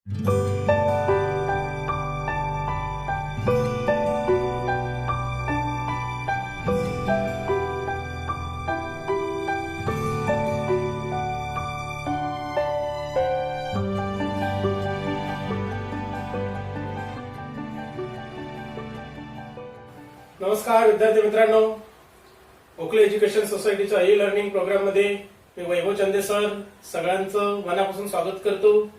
नमस्कार विद्यार्थी मित्रांनो, ओकले एज्युकेशन सोसायटीच्या ई लर्निंग प्रोग्राम मध्ये मी वैभव चंदे सर सगळ्यांचं मनापासून स्वागत करतो।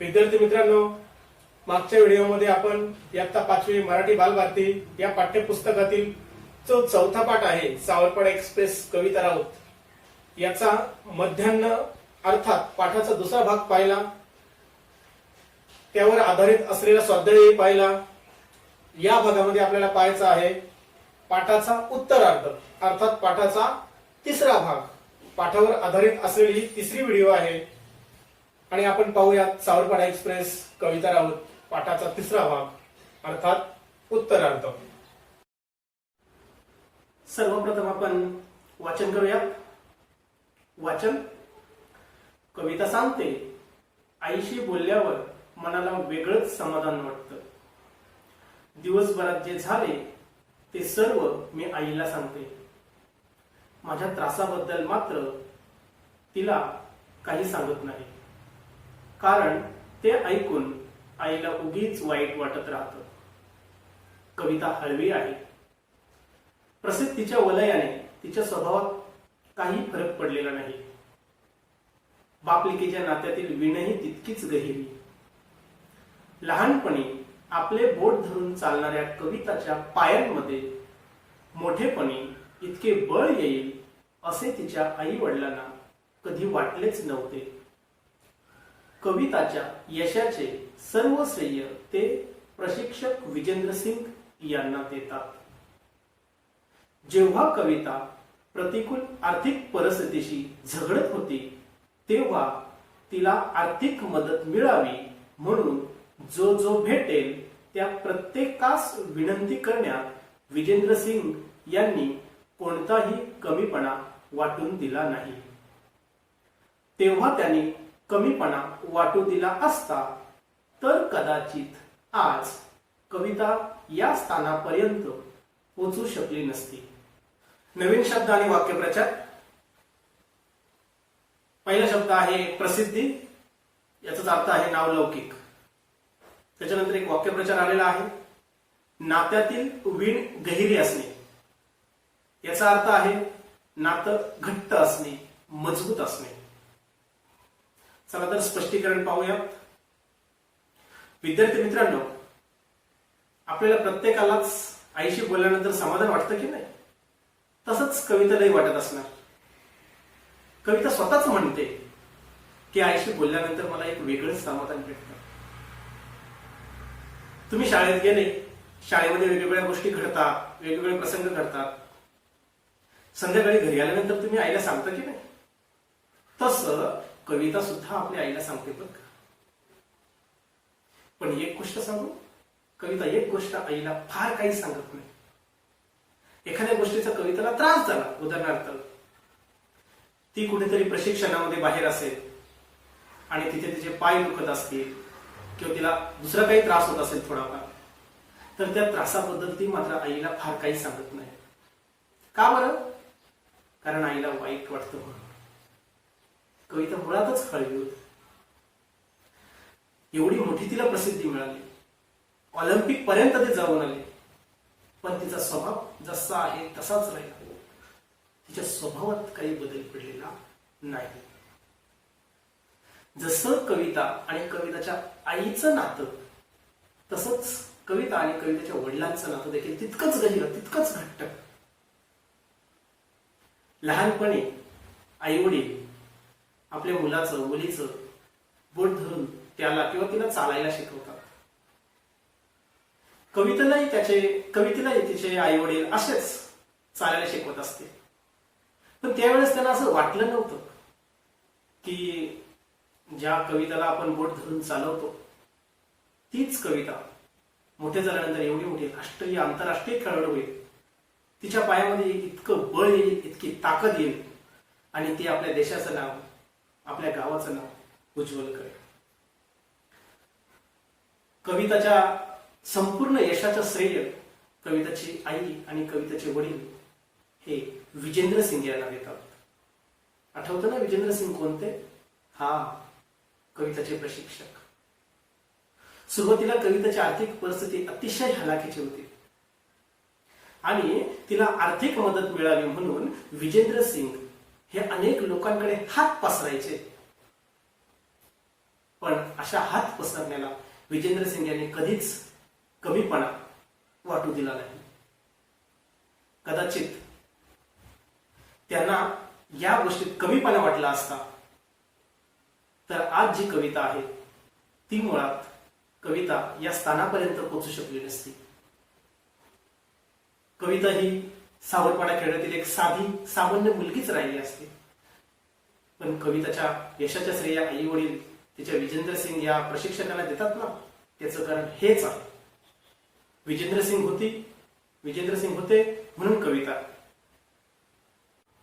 विद्यार्थी मित्रांनो, मागच्या व्हिडिओमध्ये आपण इयत्ता 5वी मराठी बालभारती या पाठ्यपुस्तकातील जो चौथा पाठ आहे सावरपाडा एक्सप्रेस कविता राऊत याचा मध्यान्ह अर्थात पाठाचा दुसरा भाग पाहिला, त्यावर आधारित असलेला स्वाध्याय पाहिला। या भागामध्ये आपल्याला पाहायचा आहे पाठाचा उत्तरार्ध अर्थात पाठाचा तिसरा भाग, पाठावर आधारित असलेली ही तिसरी व्हिडिओ आहे आणि आपण पाहूयात सावरपाडा एक्सप्रेस कविता राऊत पाठाचा तिसरा भाग अर्थात उत्तरार्ध। सर्वप्रथम आपण वाचन करूयात। वाचन। कविता सांगते, आईशी बोलल्यावर मनाला वेगळंच समाधान वाटतं। दिवसभरात जे झाले ते सर्व मी आईला सांगते। माझ्या त्रासाबद्दल मात्र तिला काही सांगत नाही, कारण ते ऐकून आईला उगीच वाईट वाटत राहतं। कविता हळवी आहे। प्रसिद्धीच्या वलयाने तिच्या स्वभावात काही फरक पडलेला नाही। बापलिकीच्या नात्यातील विणही तितकीच गहिरी। लहानपणी आपले बोट धरून चालणाऱ्या कविताच्या पायांमध्ये मोठेपणी इतके बळ येईल असे तिच्या आई वडिलांना कधी वाटलेच नव्हते। कविताच्या यशाचे सर्व श्रेय ते प्रशिक्षक विजेंद्र सिंग यांना देतात। जेव्हा कविता प्रतिकूल आर्थिक परिस्थितीशी झगडत होती तेव्हा तिला आर्थिक मदत मिळावी म्हणून जो भेटेल त्या प्रत्येकास विनंती करण्यात विजेंद्र सिंग यांनी कोणताही कमीपणा वाटून दिला नाही। तेव्हा त्यांनी कमीपणा वाटू दिला असता तर कदाचित आज कविता या स्थानापर्यंत पोहोचू शकली नसती। नवीन शब्द आणि वाक्यप्रचार। पहिला शब्द आहे प्रसिद्धी, याचा अर्थ आहे नावलौकिक। त्याच्यानंतर एक वाक्यप्रचार आलेला आहे, नात्यातील वीण गहिरी असणे। याचा अर्थ आहे नातं घट्ट असणे, मजबूत असणे। चला तर स्पष्टीकरण पाहूयात। विद्यार्थी मित्रांनो, आपल्याला प्रत्येकालाच आईशी बोलल्यानंतर समाधान वाटतं की नाही? तसंच कवितालाही वाटत असणार। कविता स्वतःच म्हणते की आईशी बोलल्यानंतर मला एक वेगळंच समाधान भेटतं। तुम्ही शाळेत गेले, शाळेमध्ये वेगवेगळ्या गोष्टी घडतात, वेगवेगळे प्रसंग घडतात। संध्याकाळी घरी आल्यानंतर तुम्ही आईला सांगता की नाही? तसं कविता सुद्धा आपल्या आईला सांगते बघ। पण एक गोष्ट सांगू, कविता एक गोष्ट आईला फार काही सांगत नाही। एखाद्या गोष्टीचा कवितेला त्रास झाला, उदाहरणार्थ ती कुठेतरी प्रशिक्षणामध्ये बाहेर असेल आणि तिथे तिचे पाय दुखत असतील किंवा तिला दुसरा काही त्रास होत असेल थोडाफार, तर त्या त्रासाबद्दल ती मात्र आईला फार काही सांगत नाही। का बरं? कारण आईला वाईट वाटतं म्हणून। कविता मुळातच हळवी होती। एवढी मोठी तिला प्रसिद्धी मिळाली, ऑलिम्पिक पर्यंत ते जाऊन आले, पण तिचा स्वभाव जसा आहे तसाच राहिला। तिच्या स्वभावात काही बदल पडलेला नाही। जसं कविता आणि कविताच्या आईचं नातं, तसंच कविता आणि कवितेच्या वडिलांचं नातं देखील तितकंच गहिरं, तितकंच घट्ट। लहानपणी आई वडील आपल्या मुलाचं मुलीचं बोट धरून त्याला किंवा तिला चालायला शिकवतात। कवितेलाही तिचे आई वडील असेच चालायला शिकवत असते। पण त्यावेळेस त्यांना असं वाटलं नव्हतं की ज्या कविताला आपण बोट धरून चालवतो तीच कविता मोठे झाल्यानंतर एवढी मोठी राष्ट्रीय आंतरराष्ट्रीय खेळाडू होईल, तिच्या पायामध्ये इतकं बळ येईल, इतकी ताकद येईल आणि ती आपल्या देशाचं नाव, आपल्या गावाचं नाव उज्ज्वल करेल। कविताच्या संपूर्ण यशाचं श्रेय कविताची आई आणि कविताचे वडील हे विजेंद्र सिंग यांना देतात. आठवतं ना विजेंद्र सिंग कोणते? हा, कविताचे प्रशिक्षक. सुरुवातीला कविताची आर्थिक परिस्थिती अतिशय हलाखीची होती आणि तिला आर्थिक मदत मिळावी म्हणून विजेंद्र सिंग हे अनेक लोकांकडे हात पसरायचे. पण अशा हात पसरण्याला विजेंद्र सिंग यांनी कधीच कमीपणा वाटू दिला नाही. कदाचित त्यांना या गोष्टीत कमीपणा वाटला असता तर आज जी कविता आहे ती मुळात कविता या स्थानापर्यंत पोहोचू शकली नसती. कविता ही सावरपाडा खेड्यातील एक साधी सामान्य मुलगीच राहिली असते. पण कविताच्या यशाच्या श्रेय आई वडील तिच्या विजेंद्र सिंग या प्रशिक्षकांना देतात ना, त्याचं कारण हेच आहे. विजेंद्र सिंग होते म्हणून कविता.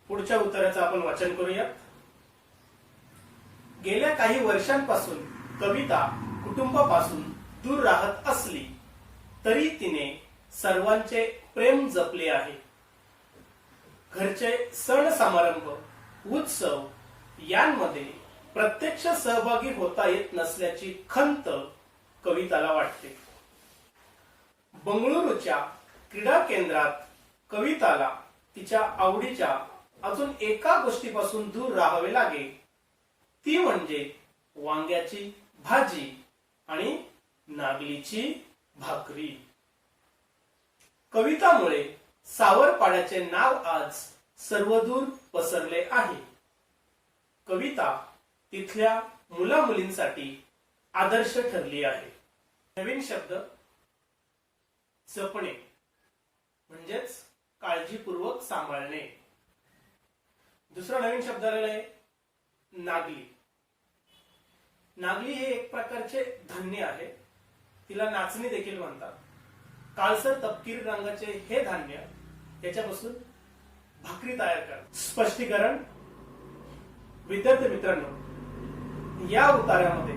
पुढच्या उत्तराचं आपण वाचन करूया. गेल्या काही वर्षांपासून कविता कुटुंबापासून दूर राहत असली तरी तिने सर्वांचे प्रेम जपले आहे. घरचे सण समारंभ, उत्सव यांमध्ये प्रत्यक्ष सहभागी होता येत नसल्याची खंत कविताला वाटते. बंगळुरूच्या क्रीडा केंद्रात कविताला तिच्या आवडीच्या अजून एका गोष्टीपासून दूर राहावे लागे, ती म्हणजे वांग्याची भाजी आणि नागलीची भाकरी. कवितामुळे सावरपाड्याचे नाव आज सर्वदूर पसरले आहे. कविता तिथल्या मुला मुलींसाठी आदर्श ठरली आहे. नवीन शब्द जपणे म्हणजेच काळजीपूर्वक सांभाळणे. दुसरा नवीन शब्द आलेला आहे नागली. नागली हे एक प्रकारचे धान्य आहे. तिला नाचणी देखील म्हणतात. काळसर तपकिरी रंगाचे हे धान्य त्याच्यापासून भाकरी तयार करतात. स्पष्टीकरण. विद्यार्थी मित्रांनो, या उतार्यामध्ये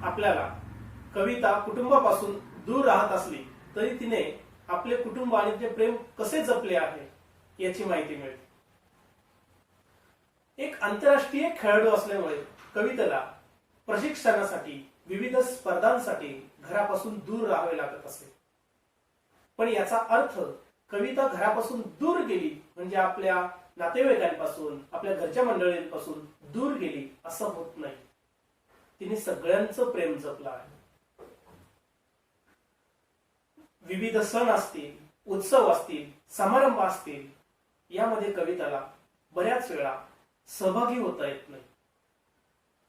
आपल्याला कविता कुटुंबापासून दूर राहत असली तरी तिने आपले कुटुंब आणि ते प्रेम कसे जपले आहे याची माहिती मिळते. एक आंतरराष्ट्रीय खेळाडू असल्यामुळे कवितेला प्रशिक्षणासाठी विविध स्पर्धांसाठी घरापासून दूर राहावे लागत असे. पण याचा अर्थ कविता घरापासून दूर गेली म्हणजे आपल्या नातेवाईकांपासून, आपल्या घरच्या मंडळींपासून दूर गेली असं होत नाही. तिने सगळ्यांचं प्रेम जपलं आहे. विविध सण असतील, उत्सव असतील, समारंभ असतील, यामध्ये कविताला बऱ्याच वेळा सहभागी होता येत नाही.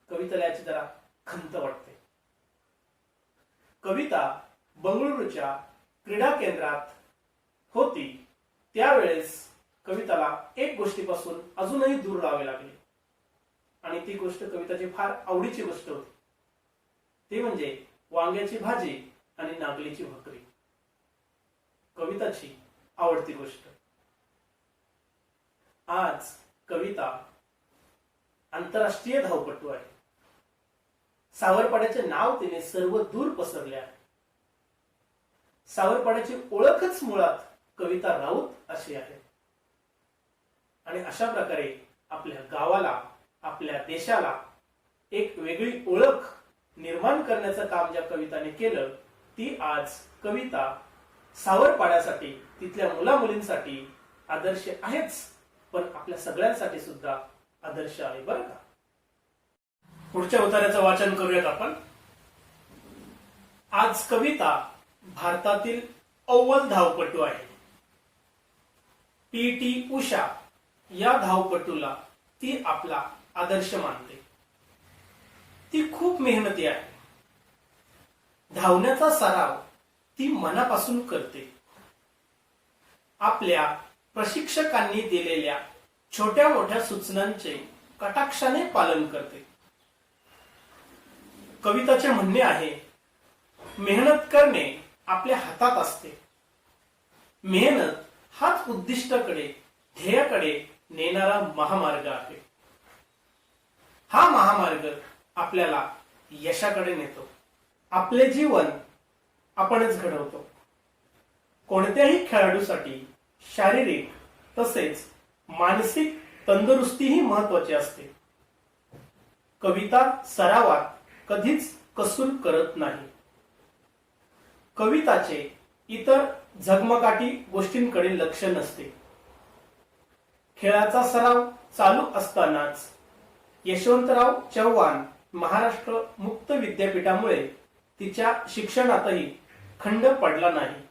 कविताला याची जरा खंत वाटते. कविता बंगळुरूच्या क्रीडा केंद्रात होती त्यावेळेस कविताला एक गोष्टीपासून अजूनही दूर राहावे लागले आणि ती गोष्ट कविताची फार आवडीची गोष्ट होती. ती म्हणजे वांग्याची भाजी आणि नागलीची भाकरी. कविताची आवडती गोष्ट. आज कविता आंतरराष्ट्रीय धावपटू आहे. सावरपाड्याचे नाव तिने सर्व दूर पसरले आहे. सावरपाड्याची ओळखच मुळात कविता राऊत अशी आहे. आणि अशा प्रकारे आपल्या गावाला, आपल्या देशाला एक वेगळी ओळख निर्माण करण्याचं काम ज्या कविताने केलं, ती आज कविता सावरपाड्यासाठी, तिथल्या मुला मुलींसाठी आदर्श आहेच, पण आपल्या सगळ्यांसाठी सुद्धा आदर्श आहे बरं का. पुढच्या उतार्याचं वाचन करूयात आपण. आज कविता भारतातील अव्वल धावपटू आहे. पी.टी. उषा या धावपटूला ती आपला आदर्श मानते. ती खूप मेहनती आहे. धावण्याचा सराव ती मनापासून करते. आपल्या प्रशिक्षकांनी दिलेल्या छोट्या मोठ्या सूचनांचे कटाक्षाने पालन करते. कविताचे म्हणणे आहे, मेहनत करणे आपल्या हातात असते. मेहनत हाच उद्दिष्टाकडे, ध्येयाकडे नेणारा महामार्ग आहे. हा महामार्ग आपल्याला यशाकडे नेतो. आपले जीवन आपणच घडवतो. कोणत्याही खेळाडूसाठी शारीरिक तसेच मानसिक तंदुरुस्तीही महत्वाची असते. कविता सरावात कधीच कसूर करत नाही. कविताचे इतर झगमगाटी गोष्टींकडे लक्ष नसते. खेळाचा सराव चालू असतानाच यशवंतराव चव्हाण महाराष्ट्र मुक्त विद्यापीठामुळे तिच्या शिक्षणातही खंड पडला नाही.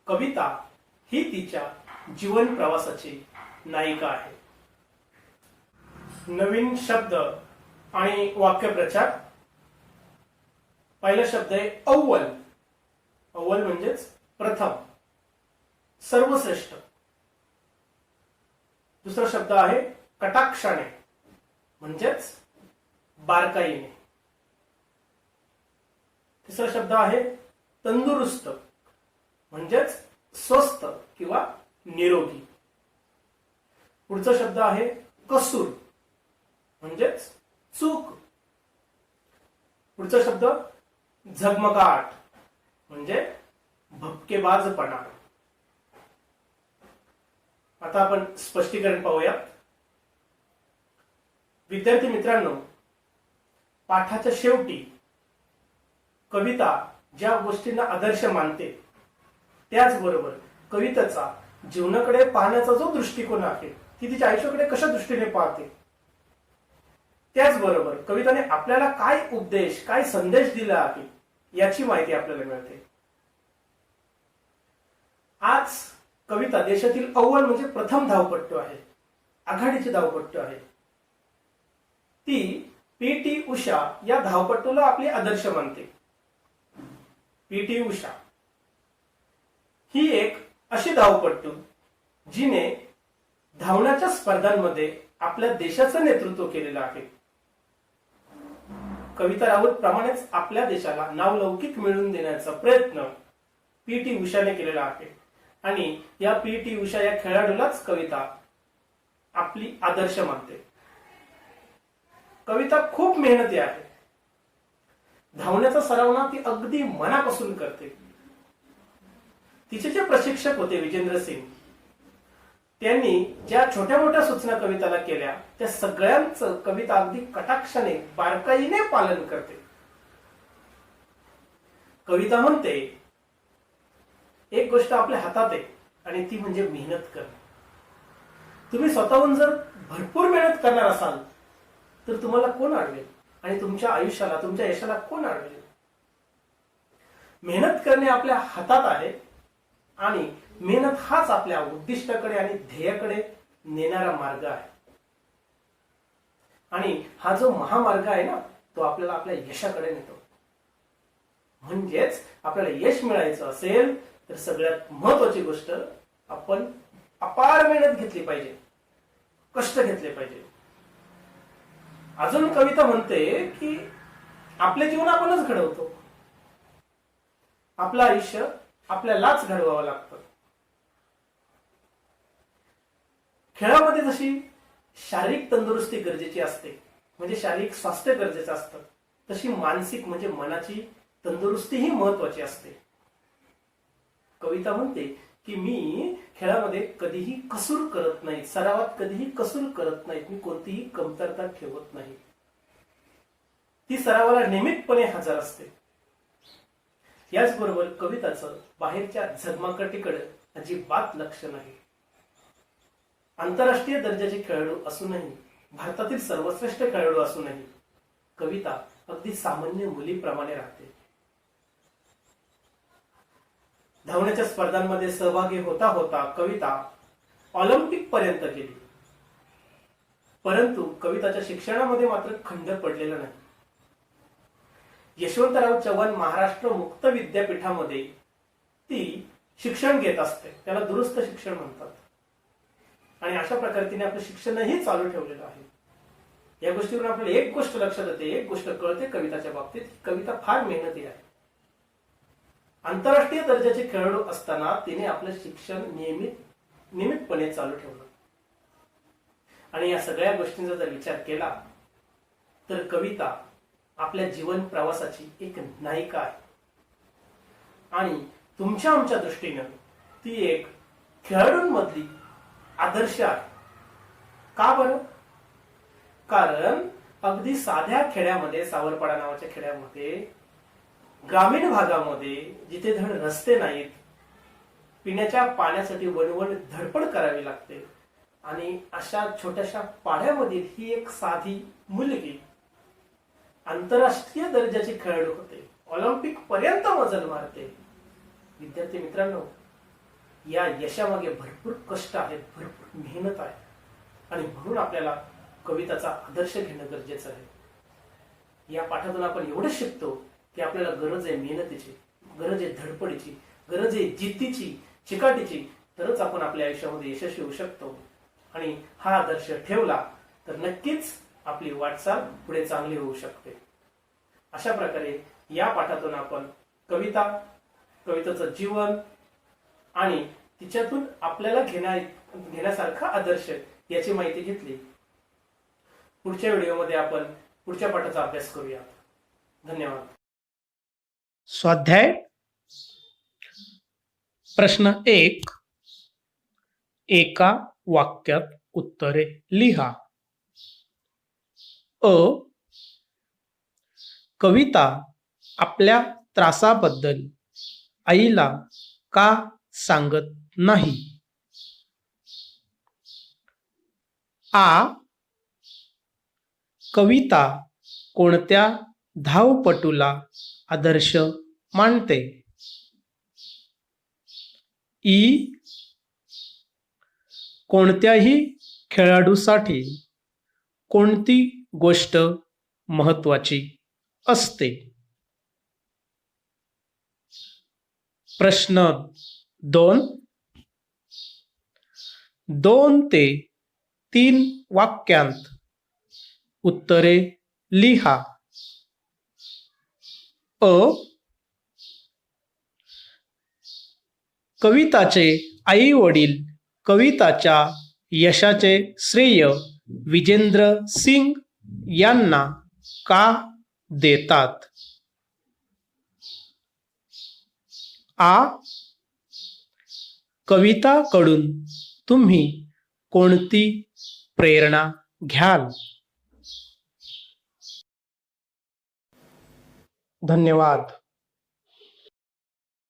कविता ही तिच्या जीवन प्रवासाची नायिका आहे. नवीन शब्द आणि वाक्यप्रचार. पहिला शब्द आहे अव्वल. अव्वल म्हणजेच प्रथम, सर्वश्रेष्ठ. दुसरा शब्द आहे कटाक्षाने म्हणजेच बारकाईने. तिसरा शब्द आहे तंदुरुस्त म्हणजेच स्वस्थ किंवा निरोगी. पुढचा शब्द आहे कसूर म्हणजेच चूक. पुढचा शब्द झगमगाट म्हणजे भपकेबाजपणा. आता आपण स्पष्टीकरण पाहूयात. विद्यार्थी मित्रांनो, पाठाच्या शेवटी कविता ज्या गोष्टींना आदर्श मानते त्याचबरोबर कवितेचा जीवनाकडे पाहण्याचा जो दृष्टिकोन आहे, ती तिच्या आयुष्याकडे कशा दृष्टीने पाहते, त्याचबरोबर कविताने आपल्याला काय उपदेश, काय संदेश दिला आहे याची माहिती आपल्याला मिळते. आज कविता देशातील अव्वल म्हणजे प्रथम धावपट्टू आहे, आघाडीची धावपट्टू आहे. ती पी.टी. उषा या धावपट्टूला आपले आदर्श मानते. पी.टी. उषा ही एक अशी धावपट्टू जिने धावण्याच्या स्पर्धांमध्ये आपल्या देशाचं नेतृत्व केलेलं आहे. कविता राऊत प्रमाणेच आपल्या देशाला नावलौकिक मिळवून देण्याचा प्रयत्न पी.टी. उषाने केलेला आहे आणि या पी.टी. उषा या खेळाडूलाच कविता आपली आदर्श मानते. कविता खूप मेहनती आहे. धावण्याचा सराव ना ती अगदी मनापासून करते. तिचे जे प्रशिक्षक होते विजेंद्र सिंग, त्यांनी ज्या छोट्या मोठ्या सूचना कविताला केल्या त्या सगळ्यांचं कविता अगदी कटाक्षाने बारकाईने पालन करते. कविता म्हणते एक गोष्ट आपल्या हातात आहे आणि ती म्हणजे मेहनत करणे. तुम्ही स्वतःहून जर भरपूर मेहनत करणार असाल तर तुम्हाला कोण अडवेल आणि तुमच्या आयुष्याला, तुमच्या यशाला कोण अडवेल? मेहनत करणे आपल्या हातात आहे आणि मेहनत हाच आपल्या उद्दिष्टाकडे आणि ध्येयाकडे नेणारा मार्ग आहे. आणि हा जो महामार्ग आहे ना, तो आपल्याला आपल्या यशाकडे नेतो. म्हणजेच आपल्याला यश मिळायचं असेल तर सगळ्यात महत्वाची गोष्ट, आपण अपार मेहनत घेतली पाहिजे, कष्ट घेतले पाहिजे. अजून कविता म्हणते की आपले जीवन आपणच घडवतो. आपलं आयुष्य आपल्यालाच घडवावं लागतं. खेळामध्ये जशी शारीरिक तंदुरुस्ती गरजेची असते, म्हणजे शारीरिक स्वास्थ्य गरजेचं असतं, तशी मानसिक म्हणजे मनाची तंदुरुस्तीही महत्वाची असते. कविता म्हणते की मी खेळामध्ये कधीही कसूर करत नाही, सरावात कधीही कसूर करत नाही, मी कोणतीही कमतरता ठेवत नाही. ती सरावाला नियमितपणे हजर असते. याचबरोबर कविताचं बाहेरच्या झगमगाटीकडे अजिबात लक्ष नाही. आंतरराष्ट्रीय दर्जाचे खेळाडू असूनही, भारतातील सर्वश्रेष्ठ खेळाडू असूनही कविता अगदी सामान्य मुलीप्रमाणे राहते. धावण्याच्या स्पर्धांमध्ये सहभागी होता होता कविता ऑलिम्पिक पर्यंत गेली. परंतु कविताच्या शिक्षणामध्ये मात्र खंड पडलेला नाही. यशवंतराव चव्हाण महाराष्ट्र मुक्त विद्यापीठामध्ये ती शिक्षण घेत असते. त्याला दुरुस्त शिक्षण म्हणतात. आणि अशा प्रकारे तिने आपलं शिक्षणही चालू ठेवलेलं आहे. या गोष्टीवरून आपल्याला एक गोष्ट लक्षात येते, एक गोष्ट कळते कविताच्या बाबतीत, कविता फार मेहनती आहे. आंतरराष्ट्रीय दर्जाचे खेळाडू असताना तिने आपलं शिक्षण नियमितपणे चालू ठेवलं. आणि या सगळ्या गोष्टींचा जर विचार केला तर कविता आपल्या जीवन प्रवासाची एक नायिका आहे आणि तुमच्या आमच्या दृष्टीनं ती एक खेळाडूंमधली आदर्श आहे. का बरं? कारण अगदी साध्या खेड्यामध्ये, सावरपाडा नावाच्या खेड्यामध्ये, ग्रामीण भागामध्ये जिथे धड रस्ते नाहीत, पिण्याच्या पाण्यासाठी वणवण धडपड करावी लागते आणि अशा छोट्याशा पाड्यामधील ही एक साधी मुलगी आंतरराष्ट्रीय दर्जाची खेळाडू होते, ऑलिम्पिक पर्यंत मजल मारते. विद्यार्थी मित्रांनो, या यशामागे भरपूर कष्ट आहेत, भरपूर मेहनत आहे आणि म्हणून आपल्याला कविताचा आदर्श घेणं गरजेचं आहे. या पाठातून आपण एवढंच शिकतो की आपल्याला गरज आहे मेहनतीची, गरज आहे धडपडीची, गरज आहे जिद्दीची, चिकाटीची, तरच आपण आपल्या आयुष्यामध्ये यशस्वी होऊ शकतो. आणि हा आदर्श ठेवला तर नक्कीच आपली वाटचाल पुढे चांगली होऊ शकते. अशा प्रकारे या पाठातून आपण कवितेचं जीवन आणि तिच्यातून आपल्याला घेण्यासारखा आदर्श याची माहिती घेतली. पुढच्या व्हिडिओमध्ये आपण पुढच्या पाठाचा अभ्यास करूया. धन्यवाद. स्वाध्याय प्रश्न 1. एका वाक्यात उत्तरे लिहा. अ. कविता आपल्या त्रासाबद्दल आईला का सांगत नाही? आ. कविता कोणत्या धावपटूला आदर्श मानते? ई. कोणत्याही खेळाडूसाठी कोणती गोष्ट महत्त्वाची असते? प्रश्न 2. 2 ते 3 वाक्यांत उत्तरे लिहा. अ. कविताचे आई वडील कविताच्या यशाचे श्रेय विजेंद्र सिंग यांना का देतात? आ. कविताकडून तुम्ही कोणती प्रेरणा घ्याल? धन्यवाद.